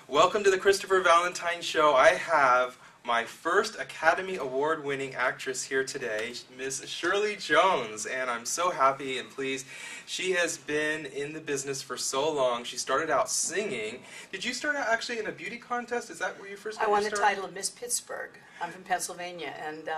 Welcome to the Christopher Valentine Show. I have my first Academy Award winning actress here today, Miss Shirley Jones, and I'm so happy and pleased. She has been in the business for so long. She started out singing. Did you start out actually in a beauty contest? Is that where you first got I won the started? title of Miss Pittsburgh. I'm from Pennsylvania, and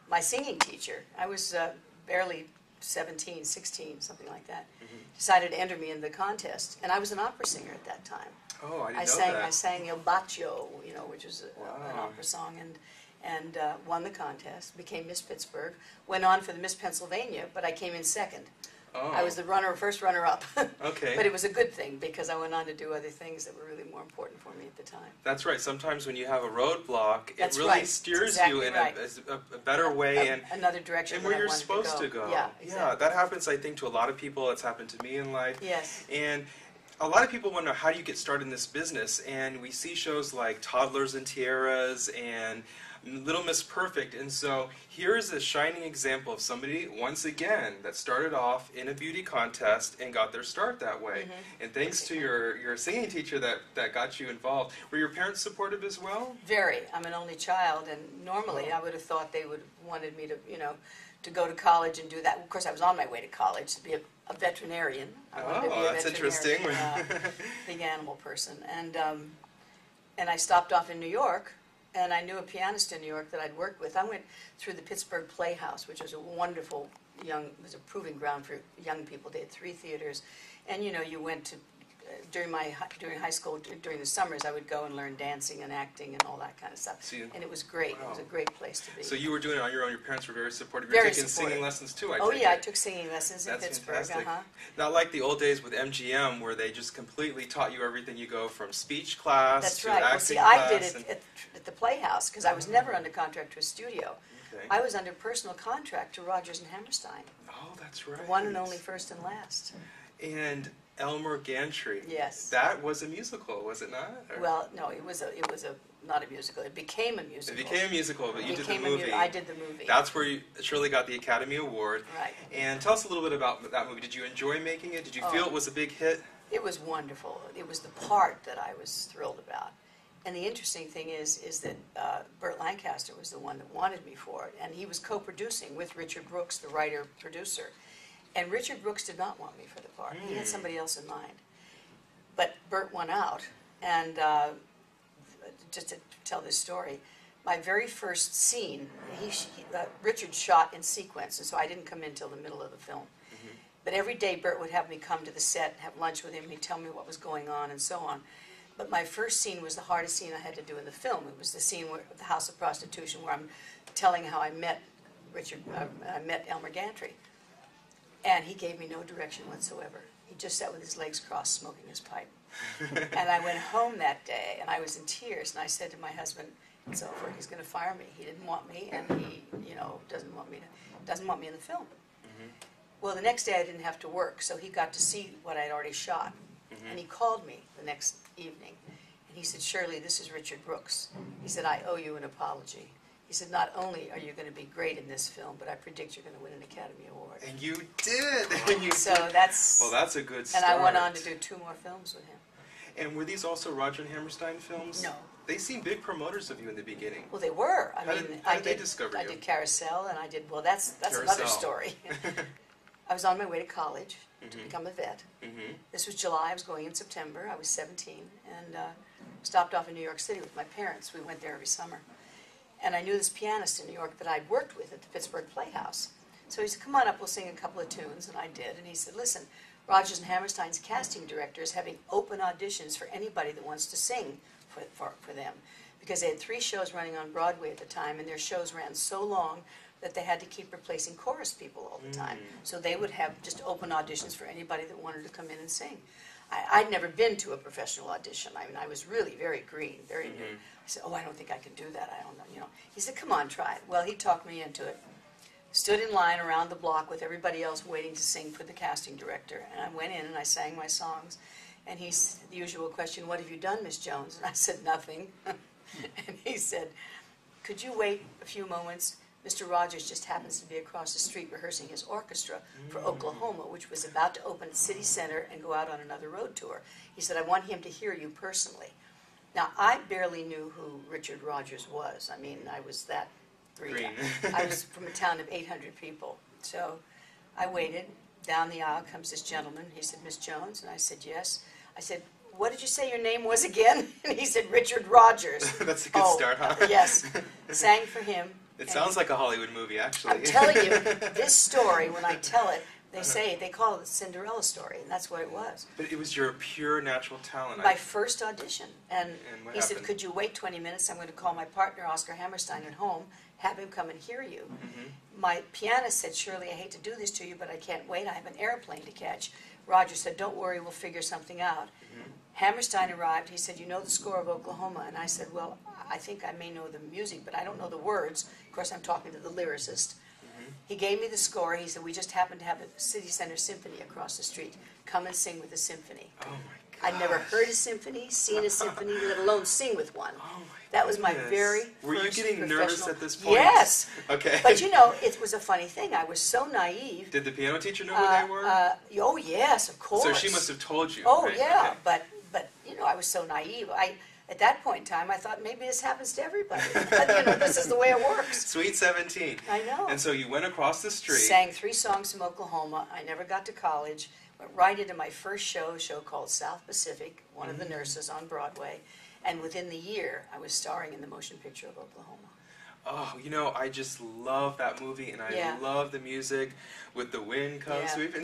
my singing teacher, I was barely 17, 16, something like that, decided to enter me in the contest, and I was an opera singer at that time. Oh, I didn't know that. I sang Il Bacio, which was an opera song, and won the contest, became Miss Pittsburgh, went on for the Miss Pennsylvania, but I came in second. Oh. I was the first runner-up. Okay. But it was a good thing, because I went on to do other things that were really more important for me at the time. That's right. Sometimes when you have a roadblock, it That's really right. steers Exactly you in right. a better way and another direction and where than I you're wanted supposed to go. Yeah, exactly. Yeah, that happens, I think, to a lot of people. It's happened to me in life. Yes. And a lot of people want to know, how do you get started in this business? And we see shows like Toddlers and Tiaras and Little Miss Perfect, and so here is a shining example of somebody, once again, that started off in a beauty contest and got their start that way. And thanks to your singing teacher that got you involved. Were your parents supportive as well? Very. I'm an only child, and normally I would have thought they would have wanted me to, to go to college and do that. Of course, I was on my way to college to be a veterinarian. I wanted to be a that's veterinarian, interesting. Big animal person. And I stopped off in New York, and I knew a pianist in New York that I'd worked with. I went through the Pittsburgh Playhouse, which was a wonderful it was a proving ground for young people. They had 3 theaters, and you went to during high school, during the summers, I would go and learn dancing and acting and all that kind of stuff. And it was great. Wow. It was a great place to be. So you were doing it on your own. Your parents were very supportive. Very You're taking supportive. singing lessons too, I Oh take yeah, it. I took singing lessons in That's Pittsburgh. Fantastic. Not like the old days with MGM, where they just completely taught you everything. You go from speech class That's to right. acting Well, see, class. I did it at the Playhouse, because I was never under contract to a studio. Okay. I was under personal contract to Rodgers and Hammerstein. Oh, that's right. The one and only first and last. And Elmer Gantry. Yes. That was a musical, was it not? Or? Well, no, it was not a musical. It became a musical. It became a musical, but you did the movie. I did the movie. That's where you Shirley got the Academy Award. Right. And tell us a little bit about that movie. Did you enjoy making it? Did you feel it was a big hit? It was wonderful. It was the part that I was thrilled about. And the interesting thing is that Burt Lancaster was the one that wanted me for it, and he was co-producing with Richard Brooks, the writer-producer. And Richard Brooks did not want me for the part. He had somebody else in mind. But Burt won out, and just to tell this story, my very first scene, Richard shot in sequence, and so I didn't come in until the middle of the film. But every day Burt would have me come to the set, have lunch with him, he'd tell me what was going on, and so on. But my first scene was the hardest scene I had to do in the film. It was the scene where the House of Prostitution, where I'm telling how I met I met Elmer Gantry. And he gave me no direction whatsoever. He just sat with his legs crossed, smoking his pipe. And I went home that day, and I was in tears, and I said to my husband, "It's over. He's going to fire me. He didn't want me, and he, doesn't want me in the film." Well, the next day I didn't have to work, so he got to see what I'd already shot. And he called me the next evening, and he said, "Shirley, this is Richard Brooks." He said, "I owe you an apology." He said, "Not only are you going to be great in this film, but I predict you're going to win an Academy Award." And you did! So that's... Well, that's a good start. And I went on to do 2 more films with him. And were these also Rodgers Hammerstein films? No. They seemed big promoters of you in the beginning. Well, they were. How did they discover you? I did Carousel, and I did... Well, that's Carousel. another story. I was on my way to college to become a vet. This was July. I was going in September. I was 17, and stopped off in New York City with my parents. We went there every summer. And I knew this pianist in New York that I'd worked with at the Pittsburgh Playhouse. So he said, "Come on up, we'll sing a couple of tunes," and I did. And he said, "Listen, Rodgers and Hammerstein's casting director is having open auditions for anybody that wants to sing for them." Because they had 3 shows running on Broadway at the time, and their shows ran so long that they had to keep replacing chorus people all the time. So they would have just open auditions for anybody that wanted to come in and sing. I'd never been to a professional audition. I mean, I was really very green, very new. I said, "Oh, I don't think I can do that. I don't know." He said, "Come on, try it." Well, he talked me into it. Stood in line around the block with everybody else waiting to sing for the casting director. And I went in and I sang my songs. And the usual question, "What have you done, Miss Jones?" And I said, "Nothing." And he said, "Could you wait a few moments? Mr. Rodgers just happens to be across the street rehearsing his orchestra for Oklahoma, which was about to open at City Center and go out on another road tour." He said, "I want him to hear you personally." Now, I barely knew who Richard Rodgers was. I mean, I was that green. I was from a town of 800 people. So I waited. Down the aisle comes this gentleman. He said, Miss Jones? And I said, yes. I said, what did you say your name was again? And he said, Richard Rodgers. That's a good start, huh? Yes. Sang for him. It sounds like a Hollywood movie, actually. I'm telling you, this story, when I tell it, they call it the Cinderella story, and that's what it was. But it was your pure natural talent. My first audition. And what he said, happened? could you wait 20 minutes? I'm going to call my partner, Oscar Hammerstein, at home, have him come and hear you. My pianist said, Shirley, I hate to do this to you, but I can't wait. I have an airplane to catch. Roger said, don't worry, we'll figure something out. Hammerstein arrived. He said, you know the score of Oklahoma? And I said, well, I think I may know the music, but I don't know the words. Of course, I'm talking to the lyricist. He gave me the score. He said, we just happen to have a City Center Symphony across the street. Come and sing with the symphony. Oh, my gosh. I'd never heard a symphony, seen a symphony, let alone sing with one. Oh, my That was my goodness. very Were you first getting nervous professional- at this point? Yes. Okay. But you know, it was a funny thing. I was so naive. Did the piano teacher know who they were? Oh, yes, of course. So she must have told you. Oh, right? yeah, Okay. but you know, I was so naive. At that point in time, I thought maybe this happens to everybody. You know, this is the way it works. Sweet 17. I know. And so you went across the street. Sang 3 songs from Oklahoma. I never got to college. Went right into my first show, a show called South Pacific, one of the nurses on Broadway. And within the year, I was starring in the motion picture of Oklahoma. Oh, you know, I just love that movie, and I love the music with the wind comes sweeping.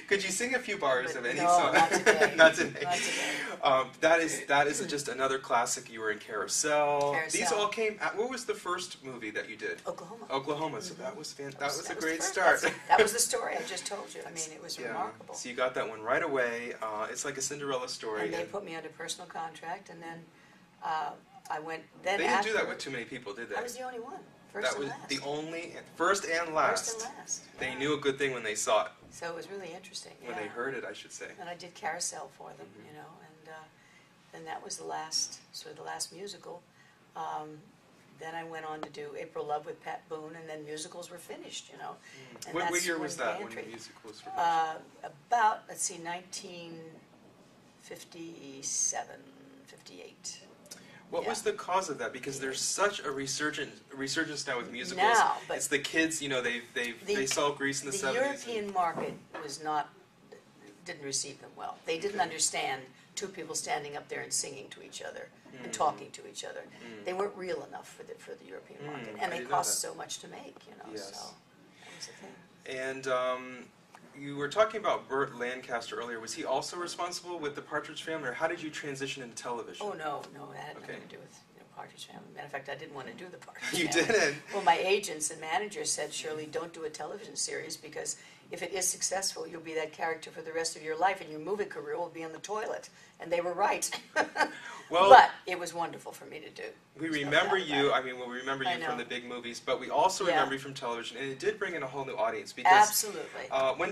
Could you sing a few bars of any song? Not today. Not today. Not today. That is just another classic. You were in Carousel. Carousel. These all came. What was the first movie that you did? Oklahoma. Oklahoma. So that was that was a the great first. start. That was the story I just told you. I mean, it was Yeah. remarkable. So you got that one right away. It's like a Cinderella story. And they put me under personal contract, and then I went. They Then didn't do that with too many people, did they? I was the only one. First That and was last. the only first and last. First and last. They Yeah. knew a good thing when they saw it. So it was really interesting. When they heard it, I should say. And I did Carousel for them, you know, and then that was the last, sort of the last musical. Then I went on to do April Love with Pat Boone, and then musicals were finished, you know. And What that's year was that when Gantry. the musical was finished? About, let's see, 1957, 58. What was yeah. the cause of that? Because there's such a resurgence now with musicals. Now, but it's the kids, you know, they saw Grease in the 70s. The European market didn't receive them well. They didn't understand 2 people standing up there and singing to each other and talking to each other. They weren't real enough for the European market, and I they didn't know cost that. so much to make, you know. Yes. So that was the thing. And you were talking about Burt Lancaster earlier. Was he also responsible with the Partridge Family, or how did you transition into television? Oh no, it had Okay. nothing to do with Partridge Family. Matter of fact, I didn't want to do the Partridge You Family. didn't? Well, my agents and managers said, Shirley, don't do a television series because if it is successful, you'll be that character for the rest of your life, and your movie career will be on the toilet. And they were right. Well, but it was wonderful for me to do. we There's no remember doubt you. about I mean, we remember I you from know. the big movies, but we also Yeah. remember you from television, and it did bring in a whole new audience. it. Because Absolutely. when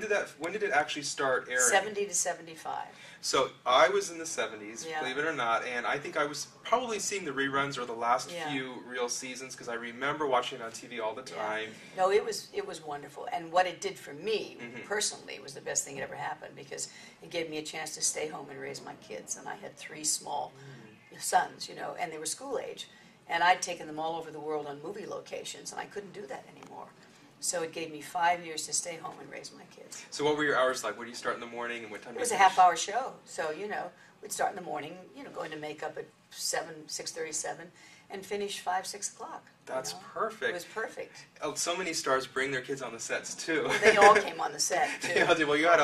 did it actually start airing? 70 to 75. So I was in the 70s, Yeah. believe it or not, and I think I was probably seeing the reruns or the last Yeah. few real seasons because I remember watching it on TV all the Yeah. time. No, it was wonderful, and what it did for me Mhm. personally was the best thing that ever happened because it gave me a chance to stay home and raise my kids, and I had 3 small sons, you know, and they were school age, and I'd taken them all over the world on movie locations, and I couldn't do that anymore. So it gave me 5 years to stay home and raise my kids. So what were your hours like? Where do you start in the morning and what time It do you was a finish? half-hour show, so you know we'd start in the morning, you know, go into makeup at 6:37, and finish 5, 6 o'clock. you That's know. perfect. It was perfect. Oh, so many stars bring their kids on the sets too. Well, they all came on the set too. They all did. Well, you had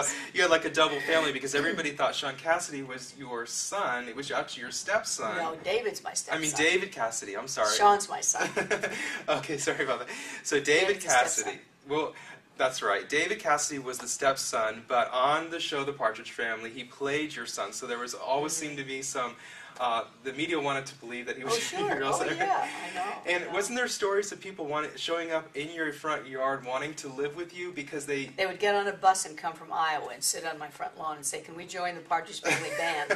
like a double family because everybody thought Sean Cassidy was your son. It was actually your stepson. No, David's my stepson. I mean David Cassidy. I'm sorry. Sean's my son. Okay, sorry about that. So David David's the Cassidy. stepson. Well, that's right. David Cassidy was the stepson, but on the show The Partridge Family, he played your son. So there was always seemed to be some. The media wanted to believe that he was Oh, sure. your real Oh, son. yeah, I know. And I know. wasn't there stories of people showing up in your front yard wanting to live with you because they... They would get on a bus and come from Iowa and sit on my front lawn and say, "Can we join the Partridge Family band?"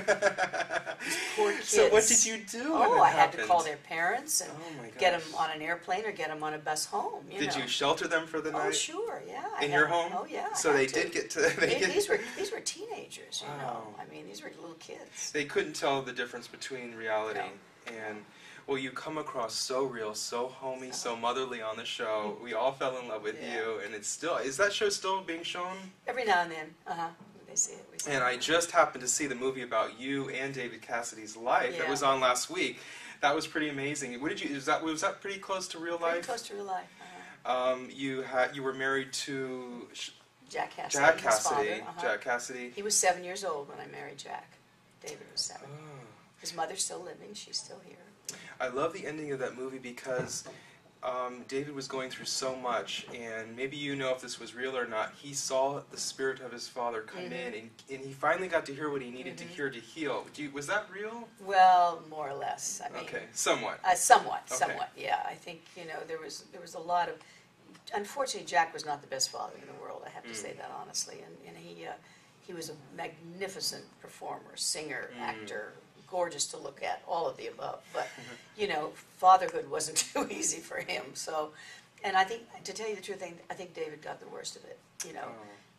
These poor So what did you do when Oh, that I had to happened? call their parents and Oh my gosh. get them on an airplane or get them on a bus home. Did you shelter them for the night? Oh, sure, yeah. In your home? Oh, yeah. So they did get to. These were teenagers, you know. Wow. I mean, these were little kids. They couldn't tell the difference between reality No. and. Well, you come across so real, so homey, so motherly on the show. We all fell in love with you, and it's still. Is that show still being shown? Every now and then, they see it. We see And it. I just happened to see the movie about you and David Cassidy's life that was on last week. That was pretty amazing. What did you? Was that pretty close to real life? Pretty close to real life. You were married to Jack Cassidy. Jack his Cassidy. father, Jack Cassidy. He was 7 years old when I married Jack. David was 7. Oh. His mother's still living. She's still here. I love the ending of that movie because David was going through so much, and maybe you know if this was real or not. He saw the spirit of his father come in, and he finally got to hear what he needed to hear to heal. Was that real? Well, more or less. I mean, Okay, somewhat. Somewhat, Okay. somewhat. Yeah, I think there was a lot of. Unfortunately, Jack was not the best father in the world. I have to say that honestly, and he was a magnificent performer, singer, actor. Gorgeous to look at, all of the above. But, fatherhood wasn't too easy for him. So, and I think, to tell you the truth, I think David got the worst of it,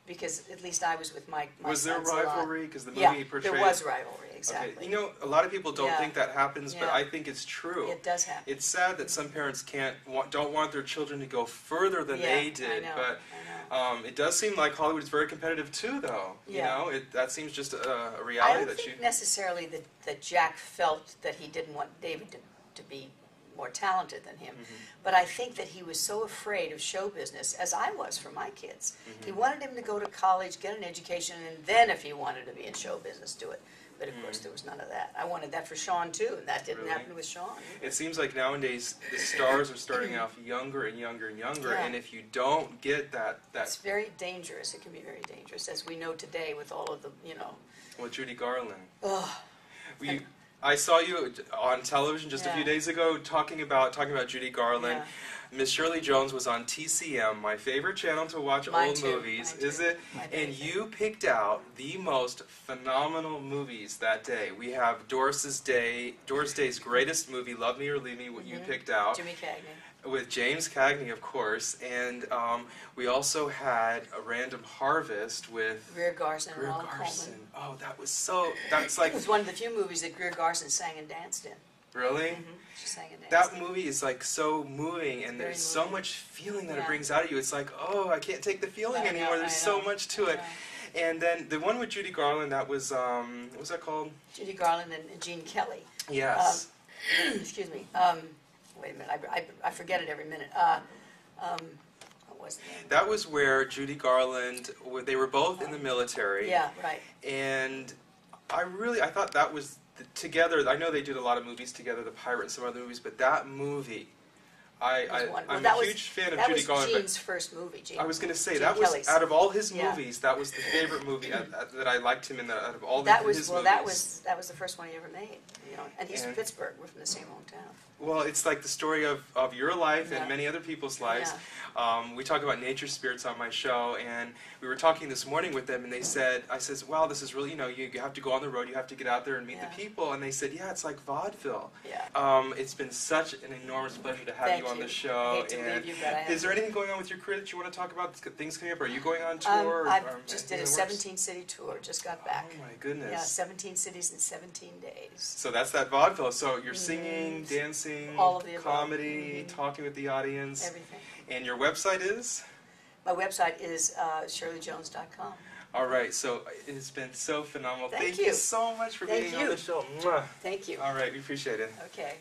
because at least I was with my Was there sons a lot. rivalry? Because the movie Yeah, portrayed... there was rivalry, exactly. Okay. A lot of people don't Yeah. think that happens, but Yeah. I think it's true. It does happen. It's sad that some parents don't want their children to go further than they did, I know, but I know. it does seem like Hollywood is very competitive too, though. Yeah. That seems just a I reality don't that think necessarily that Jack felt that he didn't want David to be more talented than him. But I think that he was so afraid of show business, as I was for my kids. He wanted him to go to college, get an education, and then if he wanted to be in show business, do it. But of course there was none of that. I wanted that for Sean too, and that didn't Really? happen with Sean. It seems like nowadays the stars are starting off younger and younger and younger, Yeah. and if you don't get that It's very dangerous. It can be very dangerous, as we know today with all of the, well, Judy Garland. Ugh. I saw you on television just a Yeah. few days ago talking about Judy Garland. Yeah. Miss Shirley Jones was on TCM, my favorite channel to watch Mine old too. movies. Mine Is too. it? My And favorite. you picked out the most phenomenal movies that day. We have Doris Day's greatest movie, Love Me or Leave Me, what you picked out. Jimmy Cagney. With James Cagney, of course, and we also had A Random Harvest with Greer Garson and Greer Alan Garson. Coleman. Oh, that's like It was one of the few movies that Greer Garson sang and danced in. really. She sang and danced That in. movie is like so moving, and Very there's so moving. much feeling that it Yeah. brings out of you. It's like, oh, I can't take the feeling I know, anymore. There's I so know, much to I it. know. And then the one with Judy Garland, that was what was that called? Judy Garland and Gene Kelly. Yes. Excuse me. Wait a minute. I forget it every minute. What was the name? That was where Judy Garland, they were both in the military. Yeah, right. And I thought that was together. I know they did a lot of movies together, The Pirate and some other movies, but that movie, I'm a huge fan of Judy Garland. That was but Gene's first movie. I was going to say Gene that was Kelly's. out of all his Yeah. movies, that was the favorite movie that I liked him in. Out of all That his was movies. that was the first one he ever made. And he's from And- Pittsburgh. We're from the same hometown. Well, it's like the story of your life Yeah. and many other people's lives. We talk about nature spirits on my show, and we were talking this morning with them, and they said, I says, wow, this is really, you have to go on the road, you have to get out there and meet Yeah. the people, and they said, yeah, it's like vaudeville. Yeah. It's been such an enormous pleasure to have Thank you on you. the show. I hate to and leave you, but I have is there to. anything going on with your career that you want to talk about? Things coming up? Are you going on tour? I or just anything did a in the works? 17-city tour. Just got back. Oh my goodness. Yeah, 17 cities in 17 days. So that's that vaudeville. So you're singing, dancing, All of the above. comedy, talking with the audience. Everything. And your website is? My website is shirleyjones.com. All right, so it's been so phenomenal. Thank you you. so much for Thank being on you. the show. Mwah. Thank you. All right, we appreciate it. Okay.